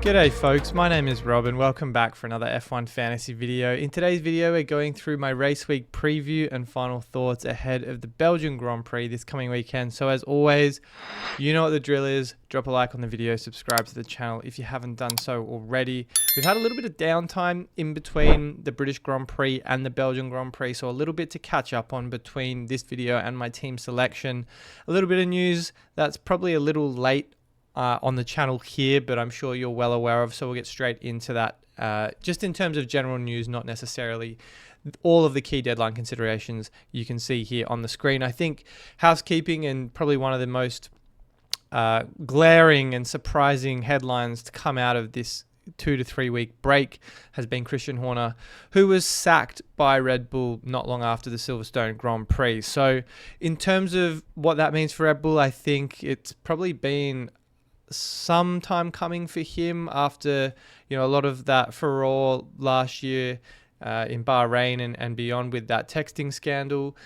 G'day folks, my name is Rob and welcome back for another F1 Fantasy video. In today's video we're going through my race week preview and final thoughts ahead of the Belgian Grand Prix this coming weekend. So as always, you know what the drill is. Drop a like on the video, subscribe to the channel if you haven't done so already. We've had a little bit of downtime in between the British Grand Prix and the Belgian Grand Prix, so a little bit to catch up on between this video and my team selection. A little bit of news that's probably a little late on the channel here, but I'm sure you're well aware of, so we'll get straight into that. Just in terms of general news, not necessarily all of the key deadline considerations you can see here on the screen. I think housekeeping and probably one of the most glaring and surprising headlines to come out of this 2 to 3 week break has been Christian Horner, who was sacked by Red Bull not long after the Silverstone Grand Prix. So in terms of what that means for Red Bull, I think it's probably been some time coming for him after, a lot of that furore last year in Bahrain and beyond with that texting scandal,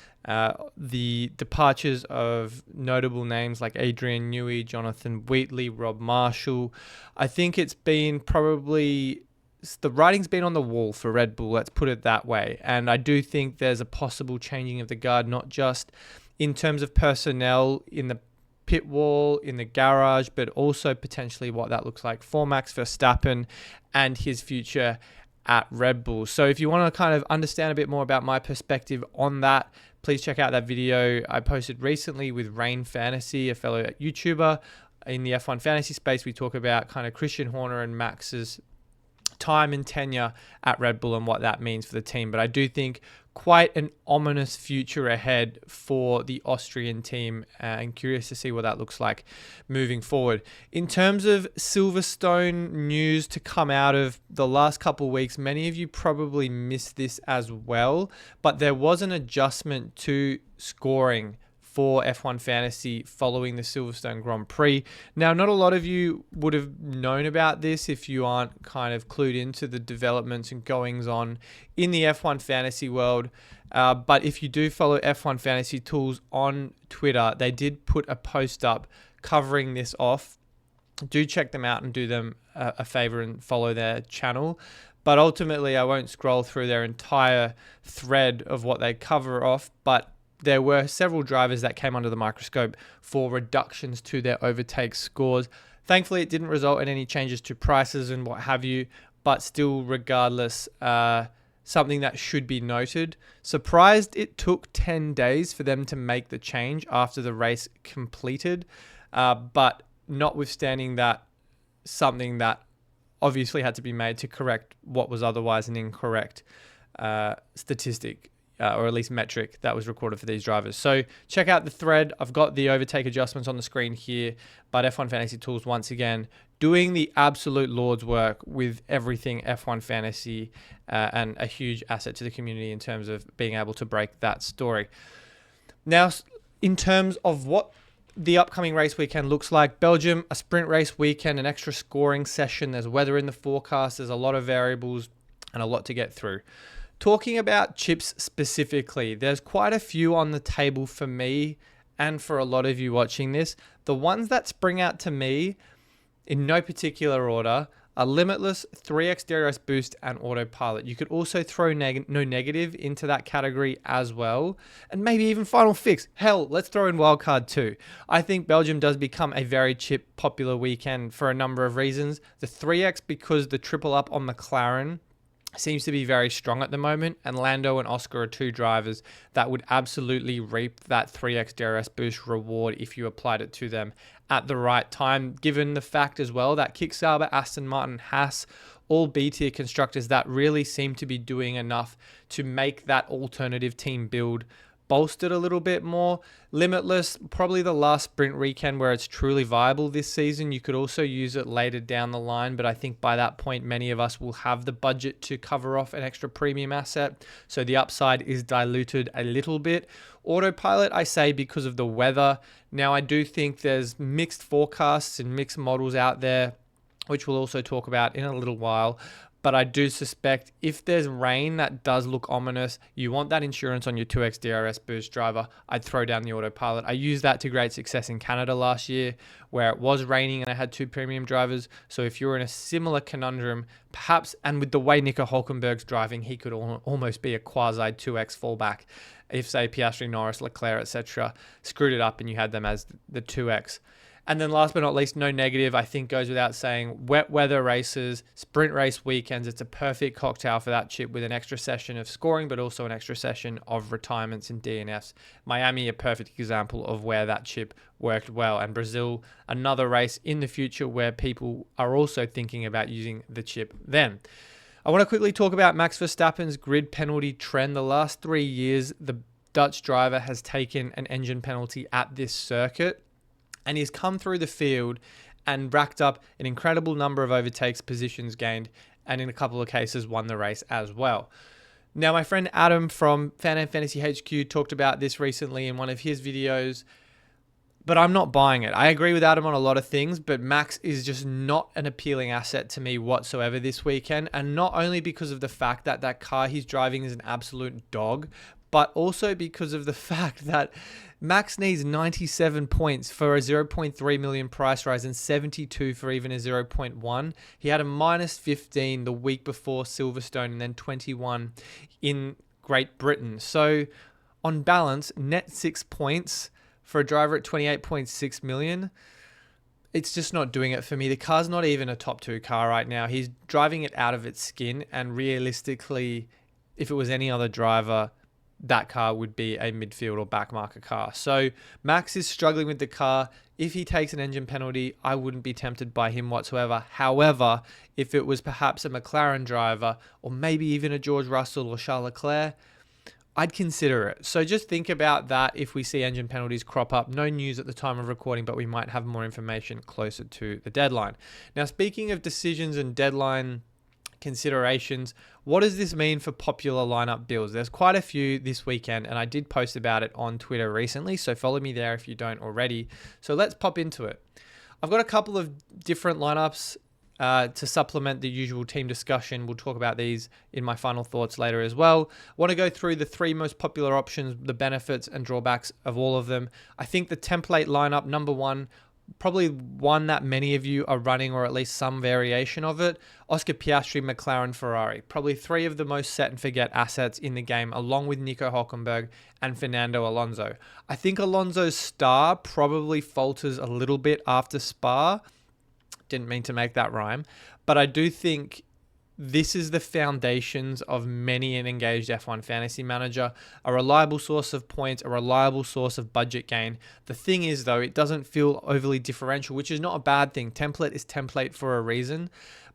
the departures of notable names like Adrian Newey, Jonathan Wheatley, Rob Marshall. I think it's been probably the writing's been on the wall for Red Bull, let's put it that way. And I do think there's a possible changing of the guard, not just in terms of personnel in the pit wall, in the garage, but also potentially what that looks like for Max Verstappen and his future at Red Bull. So if you want to kind of understand a bit more about my perspective on that, please check out that video I posted recently with Rain Fantasy, a fellow YouTuber in the F1 fantasy space. We talk about kind of Christian Horner and Max's time and tenure at Red Bull and what that means for the team. But I do think quite an ominous future ahead for the Austrian team, and curious to see what that looks like moving forward. In terms of Silverstone news to come out of the last couple of weeks, many of you probably missed this as well, but there was an adjustment to scoring for F1 Fantasy following the Silverstone Grand Prix. Now, not a lot of you would have known about this if you aren't kind of clued into the developments and goings on in the F1 Fantasy world. But if you do follow F1 Fantasy Tools on Twitter, they did put a post up covering this off. Do check them out and do them a favor and follow their channel. But ultimately, I won't scroll through their entire thread of what they cover off, but there were several drivers that came under the microscope for reductions to their overtake scores. Thankfully, it didn't result in any changes to prices and what have you, but still, regardless, something that should be noted. Surprised it took 10 days for them to make the change after the race completed, but notwithstanding that, something that obviously had to be made to correct what was otherwise an incorrect statistic. Or at least metric that was recorded for these drivers. So check out the thread. I've got the overtake adjustments on the screen here, but F1 Fantasy Tools, once again, doing the absolute Lord's work with everything F1 Fantasy, and a huge asset to the community in terms of being able to break that story. Now, in terms of what the upcoming race weekend looks like, Belgium, a sprint race weekend, an extra scoring session. There's weather in the forecast. There's a lot of variables and a lot to get through. Talking about chips specifically, there's quite a few on the table for me and for a lot of you watching this. The ones that spring out to me in no particular order are Limitless, 3x DRS Boost, and Autopilot. You could also throw No Negative into that category as well, and maybe even Final Fix. Hell, let's throw in Wildcard too. I think Belgium does become a very chip popular weekend for a number of reasons. The 3x because the triple up on McLaren seems to be very strong at the moment, and Lando and Oscar are two drivers that would absolutely reap that 3x DRS boost reward if you applied it to them at the right time, given the fact as well that Kickstarter, Aston Martin, Haas, all B-tier constructors that really seem to be doing enough to make that alternative team build bolstered a little bit more. Limitless, probably the last sprint weekend where it's truly viable this season. You could also use it later down the line, but I think by that point, many of us will have the budget to cover off an extra premium asset. So the upside is diluted a little bit. Autopilot, I say because of the weather. Now, I do think there's mixed forecasts and mixed models out there, which we'll also talk about in a little while. But I do suspect if there's rain that does look ominous, you want that insurance on your 2X DRS boost driver, I'd throw down the autopilot. I used that to great success in Canada last year where it was raining and I had 2 premium drivers. So if you're in a similar conundrum, perhaps, and with the way Nico Hülkenberg's driving, he could almost be a quasi 2X fallback. If, say, Piastri, Norris, Leclerc, etc., screwed it up and you had them as the 2X. And then last but not least, no negative, I think goes without saying, wet weather races, sprint race weekends, it's a perfect cocktail for that chip with an extra session of scoring, but also an extra session of retirements and DNFs. Miami, a perfect example of where that chip worked well. And Brazil, another race in the future where people are also thinking about using the chip then. I want to quickly talk about Max Verstappen's grid penalty trend. The last 3 years, the Dutch driver has taken an engine penalty at this circuit. And he's come through the field and racked up an incredible number of overtakes, positions gained, and in a couple of cases won the race as well. Now, my friend Adam from Fan and Fantasy HQ talked about this recently in one of his videos, but I'm not buying it. I agree with Adam on a lot of things, but Max is just not an appealing asset to me whatsoever this weekend. And not only because of the fact that that car he's driving is an absolute dog, but also because of the fact that Max needs 97 points for a 0.3 million price rise and 72 for even a 0.1. He had a minus 15 the week before Silverstone and then 21 in Great Britain. So on balance, net 6 points for a driver at 28.6 million. It's just not doing it for me. The car's not even a top 2 car right now. He's driving it out of its skin, and realistically, if it was any other driver, that car would be a midfield or back marker car. So Max is struggling with the car. If he takes an engine penalty, I wouldn't be tempted by him whatsoever. However, if it was perhaps a McLaren driver or maybe even a George Russell or Charles Leclerc, I'd consider it. So just think about that if we see engine penalties crop up. No news at the time of recording, but we might have more information closer to the deadline. Now, speaking of decisions and deadline considerations, what does this mean for popular lineup builds? There's quite a few this weekend, and I did post about it on Twitter recently, so follow me there if you don't already. So let's pop into it. I've got a couple of different lineups to supplement the usual team discussion. We'll talk about these in my final thoughts later as well. I want to go through the 3 most popular options, the benefits and drawbacks of all of them. I think the template lineup, number 1, probably one that many of you are running, or at least some variation of it. Oscar Piastri, McLaren, Ferrari. Probably 3 of the most set and forget assets in the game, along with Nico Hülkenberg and Fernando Alonso. I think Alonso's star probably falters a little bit after Spa. Didn't mean to make that rhyme. But I do think this is the foundations of many an engaged F1 fantasy manager. A reliable source of points, a reliable source of budget gain. The thing is, though, it doesn't feel overly differential, which is not a bad thing. Template is template for a reason.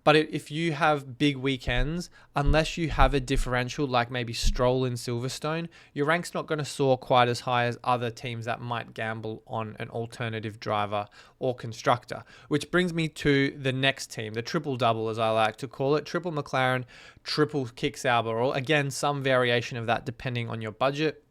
But if you have big weekends, unless you have a differential like maybe Stroll in Silverstone, your rank's not going to soar quite as high as other teams that might gamble on an alternative driver or constructor. Which brings me to the next team, the triple double as I like to call it. Triple McLaren, triple Kick Sauber, or again, some variation of that depending on your budget.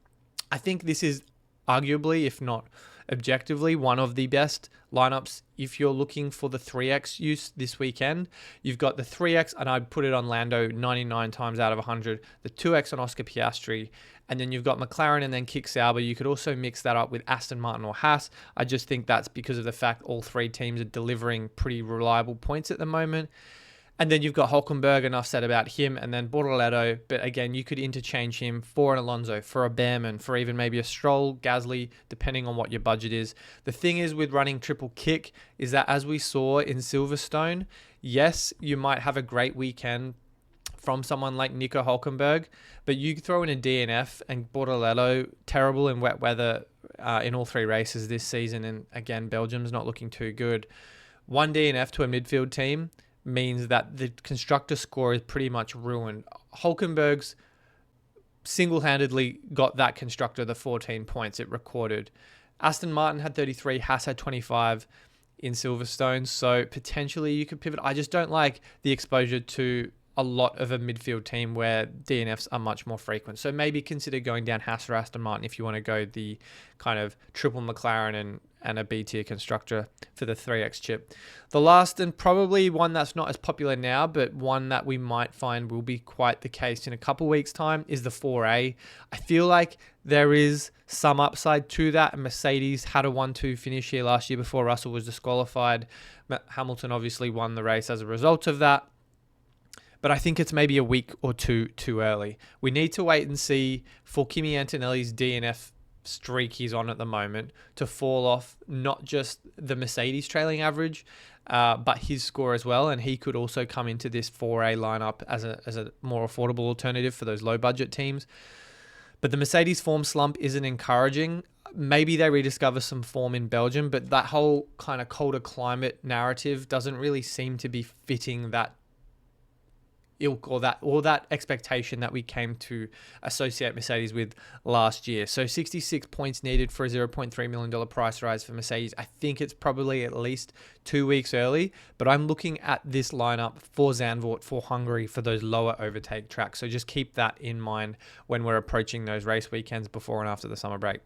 I think this is arguably, if not objectively, one of the best lineups if you're looking for the 3X use this weekend. You've got the 3X, and I'd put it on Lando 99 times out of 100, the 2X on Oscar Piastri, and then you've got McLaren and then Kick Sauber. You could also mix that up with Aston Martin or Haas. I just think that's because of the fact all 3 teams are delivering pretty reliable points at the moment. And then you've got Hülkenberg, enough said about him, and then Bortoleto. But again, you could interchange him for an Alonso, for a Behrman, for even maybe a Stroll, Gasly, depending on what your budget is. The thing is with running triple kick is that, as we saw in Silverstone, yes, you might have a great weekend from someone like Nico Hülkenberg, but you throw in a DNF and Bortoleto, terrible in wet weather in all 3 races this season. And again, Belgium's not looking too good. 1 DNF to a midfield team means that the constructor score is pretty much ruined. Hülkenberg's single-handedly got that constructor the 14 points it recorded. Aston Martin had 33, Haas had 25 in Silverstone, so potentially you could pivot. I just don't like the exposure to a lot of a midfield team where DNFs are much more frequent. So maybe consider going down Haas or Aston Martin if you want to go the kind of triple McLaren and a B tier constructor for the 3X chip. The last, and probably one that's not as popular now, but one that we might find will be quite the case in a couple weeks' time, is the 4A. I feel like there is some upside to that, and Mercedes had a 1-2 finish here last year before Russell was disqualified. Hamilton obviously won the race as a result of that. But I think it's maybe a week or two too early. We need to wait and see for Kimi Antonelli's DNF streak he's on at the moment to fall off not just the Mercedes trailing average, but his score as well. And he could also come into this 4A lineup as a more affordable alternative for those low budget teams. But the Mercedes form slump isn't encouraging. Maybe they rediscover some form in Belgium, but that whole kind of colder climate narrative doesn't really seem to be fitting that ilk or that expectation that we came to associate Mercedes with last year. So 66 points needed for a $0.3 million price rise for Mercedes. I think it's probably at least 2 weeks early, but I'm looking at this lineup for Zandvoort, for Hungary, for those lower overtake tracks. So just keep that in mind when we're approaching those race weekends before and after the summer break.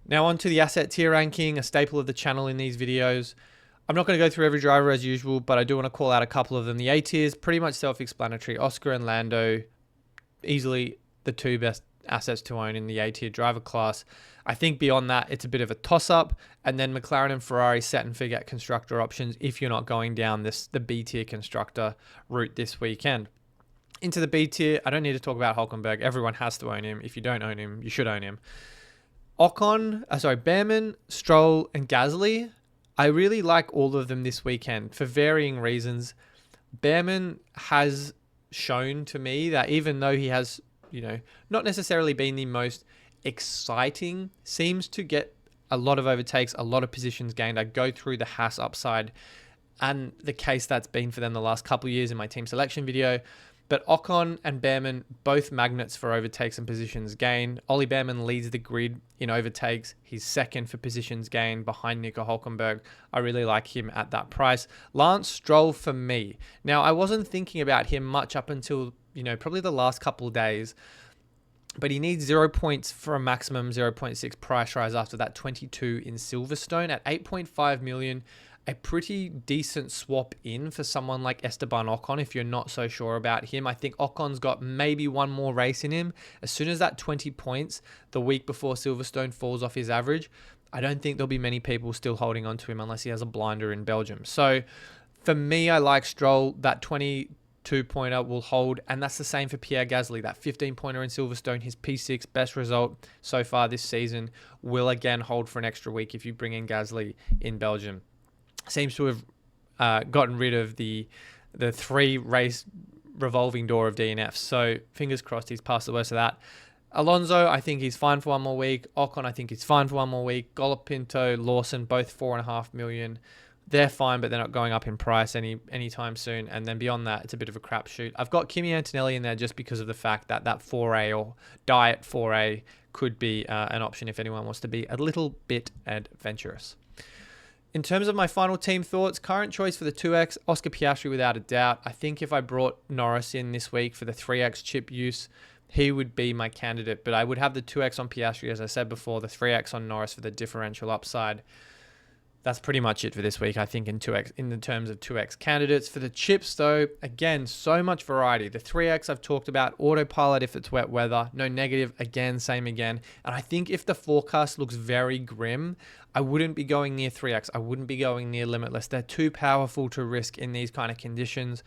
Now on to the asset tier ranking, a staple of the channel in these videos. I'm not going to go through every driver as usual, but I do want to call out a couple of them. The A tiers, pretty much self-explanatory. Oscar and Lando, easily the two best assets to own in the A tier driver class. I think beyond that, it's a bit of a toss-up. And then McLaren and Ferrari set and forget constructor options if you're not going down the B tier constructor route this weekend. Into the B tier, I don't need to talk about Hülkenberg. Everyone has to own him. If you don't own him, you should own him. Behrman, Stroll, and Gasly. I really like all of them this weekend for varying reasons. Behrman has shown to me that even though he has, not necessarily been the most exciting, seems to get a lot of overtakes, a lot of positions gained. I go through the Haas upside and the case that's been for them the last couple of years in my team selection video. But Ocon and Behrman, both magnets for overtakes and positions gained. Ollie Behrman leads the grid in overtakes. He's second for positions gained behind Nico Hülkenberg. I really like him at that price. Lance Stroll for me. Now, I wasn't thinking about him much up until, probably the last couple of days. But he needs 0 points for a maximum 0.6 price rise after that 22 in Silverstone at 8.5 million. A pretty decent swap in for someone like Esteban Ocon if you're not so sure about him. I think Ocon's got maybe one more race in him. As soon as that 20 points the week before Silverstone falls off his average, I don't think there'll be many people still holding on to him unless he has a blinder in Belgium. So for me, I like Stroll. That 22-pointer will hold, and that's the same for Pierre Gasly. That 15-pointer in Silverstone, his P6 best result so far this season, will again hold for an extra week if you bring in Gasly in Belgium. Seems to have gotten rid of the 3-race revolving door of DNFs. So fingers crossed he's past the worst of that. Alonso, I think he's fine for one more week. Ocon, I think he's fine for one more week. Golopinto, Lawson, both 4.5 million. They're fine, but they're not going up in price anytime soon. And then beyond that, it's a bit of a crapshoot. I've got Kimi Antonelli in there just because of the fact that 4A or Diet 4A could be an option if anyone wants to be a little bit adventurous. In terms of my final team thoughts, current choice for the 2X, Oscar Piastri without a doubt. I think if I brought Norris in this week for the 3X chip use, he would be my candidate. But I would have the 2X on Piastri, as I said before, the 3X on Norris for the differential upside. That's pretty much it for this week, I think, in the terms of 2X candidates. For the chips, though, again, so much variety. The 3X I've talked about, autopilot if it's wet weather, no negative, again, same again. And I think if the forecast looks very grim, I wouldn't be going near 3X. I wouldn't be going near Limitless. They're too powerful to risk in these kind of conditions.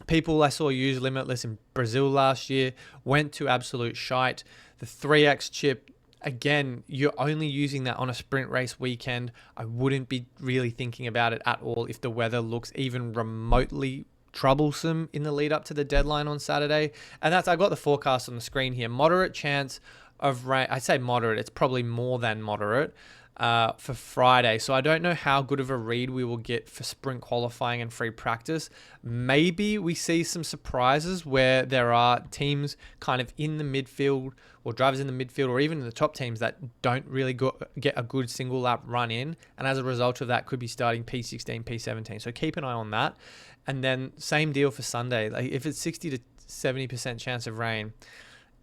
People I saw use Limitless in Brazil last year went to absolute shite. The 3X chip, again, you're only using that on a sprint race weekend. I wouldn't be really thinking about it at all if the weather looks even remotely troublesome in the lead up to the deadline on Saturday. And I got the forecast on the screen here. Moderate chance of rain. I say moderate. It's probably more than moderate. for Friday. So I don't know how good of a read we will get for sprint qualifying and free practice. Maybe we see some surprises where there are teams kind of in the midfield or drivers in the midfield or even in the top teams that don't really get a good single lap run in. And as a result of that, could be starting P16, P17. So keep an eye on that. And then same deal for Sunday. Like if it's 60 to 70% chance of rain,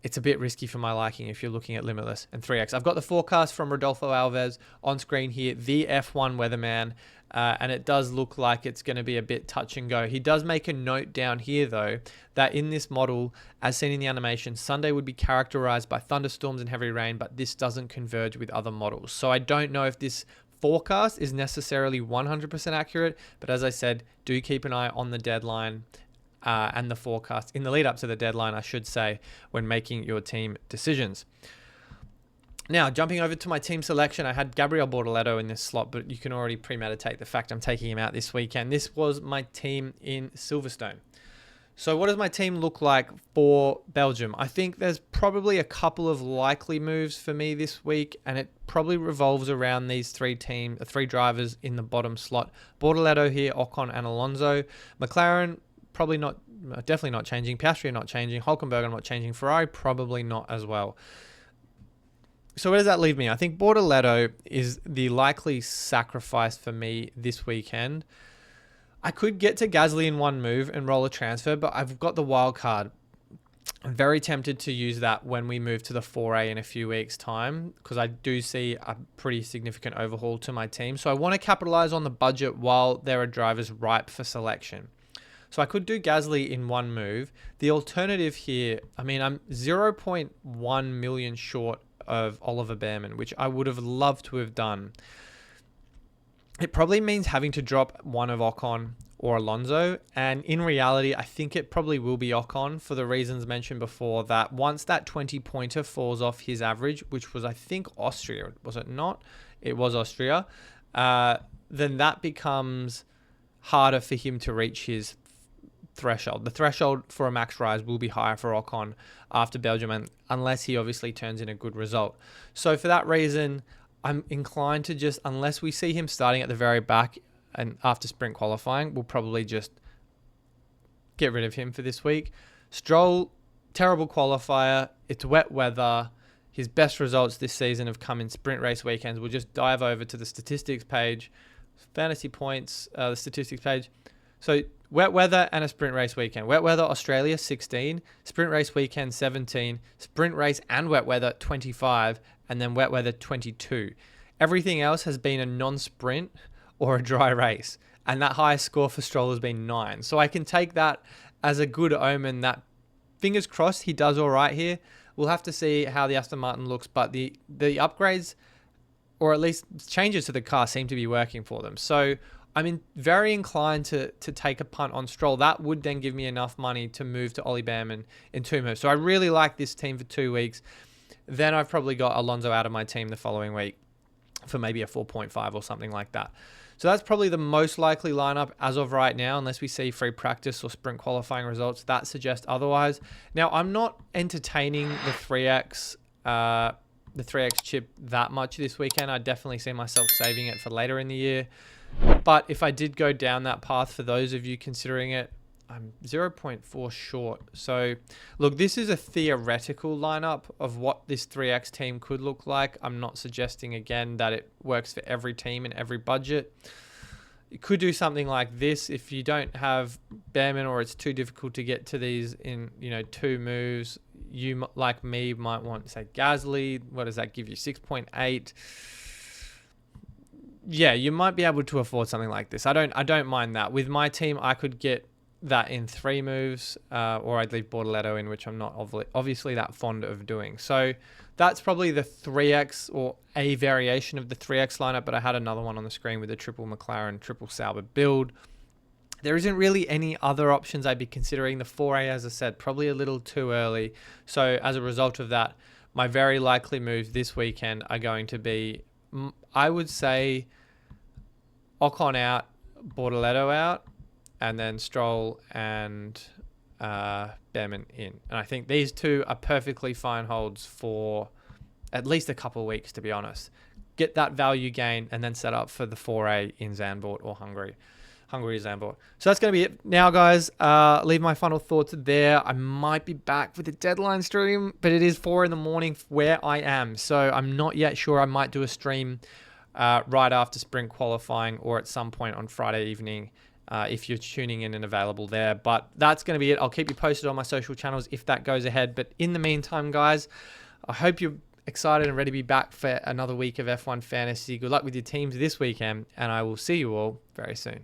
it's a bit risky for my liking if you're looking at Limitless and 3X. I've got the forecast from Rodolfo Alves on screen here, the F1 weatherman, and it does look like it's going to be a bit touch and go. He does make a note down here, though, that in this model, as seen in the animation, Sunday would be characterized by thunderstorms and heavy rain, but this doesn't converge with other models. So I don't know if this forecast is necessarily 100% accurate, but as I said, do keep an eye on the deadline and the forecast in the lead up to the deadline, I should say, when making your team decisions. Now, jumping over to my team selection, I had Gabriel Bortoleto in this slot, but you can already premeditate the fact I'm taking him out this weekend. This was my team in Silverstone. So what does my team look like for Belgium? I think there's probably a couple of likely moves for me this week, and it probably revolves around these three drivers in the bottom slot. Bortoleto here, Ocon and Alonso. McLaren, probably not, definitely not changing. Piastri not changing. Hülkenberg not changing. Ferrari probably not as well. So where does that leave me? I think Bortoleto is the likely sacrifice for me this weekend. I could get to Gasly in one move and roll a transfer, but I've got the wild card. I'm very tempted to use that when we move to the 4A in a few weeks' time, because I do see a pretty significant overhaul to my team. So I want to capitalize on the budget while there are drivers ripe for selection. So I could do Gasly in one move. The alternative here, I mean, I'm 0.1 million short of Oliver Bearman, which I would have loved to have done. It probably means having to drop one of Ocon or Alonso. And in reality, I think it probably will be Ocon for the reasons mentioned before, that once that 20-pointer falls off his average, which was, I think, Austria, was it not? It was Austria. Then that becomes harder for him to reach his threshold. The threshold for a max rise will be higher for Ocon after Belgium, unless he obviously turns in a good result. So for that reason, I'm inclined to just, unless we see him starting at the very back and after sprint qualifying, we'll probably just get rid of him for this week. Stroll, terrible qualifier. It's wet weather. His best results this season have come in sprint race weekends. We'll just dive over to the statistics page, fantasy points, the statistics page. So wet weather and a sprint race weekend. Wet weather, Australia, 16. Sprint race weekend, 17. Sprint race and wet weather, 25. And then wet weather, 22. Everything else has been a non-sprint or a dry race. And that highest score for Stroll has been 9. So I can take that as a good omen that, fingers crossed, he does all right here. We'll have to see how the Aston Martin looks. But the upgrades, or at least changes to the car, seem to be working for them. So I'm very inclined to take a punt on Stroll. That would then give me enough money to move to Ollie Bearman in 2 moves. So I really like this team for 2 weeks. Then I've probably got Alonso out of my team the following week for maybe a 4.5 or something like that. So that's probably the most likely lineup as of right now, unless we see free practice or sprint qualifying results that suggest otherwise. Now, I'm not entertaining the 3X chip that much this weekend. I definitely see myself saving it for later in the year. But if I did go down that path, for those of you considering it, I'm 0.4 short. So look, this is a theoretical lineup of what this 3X team could look like. I'm not suggesting, again, that it works for every team and every budget. You could do something like this if you don't have Bearman, or it's too difficult to get to these in 2 moves. You, like me, might want, say, Gasly. What does that give you? 6.8. Yeah, you might be able to afford something like this. I don't mind that. With my team, I could get that in 3 moves, or I'd leave Bortoleto in, which I'm not obviously that fond of doing. So that's probably the 3X, or a variation of the 3X lineup, but I had another one on the screen with a triple McLaren, triple Sauber build. There isn't really any other options I'd be considering. The 4A, as I said, probably a little too early. So as a result of that, my very likely moves this weekend are going to be, I would say, Ocon out, Bortoleto out, and then Stroll and Bearman in. And I think these 2 are perfectly fine holds for at least a couple of weeks, to be honest. get that value gain, and then set up for the 4A in Zandvoort or Hungary Zandvoort. So that's going to be it now, guys. Leave my final thoughts there. I might be back with the deadline stream, but it is 4 a.m. where I am. So I'm not yet sure. I might do a stream right after sprint qualifying or at some point on Friday evening if you're tuning in and available there. But that's going to be it. I'll keep you posted on my social channels if that goes ahead. But in the meantime, guys, I hope you're excited and ready to be back for another week of F1 Fantasy. Good luck with your teams this weekend, and I will see you all very soon.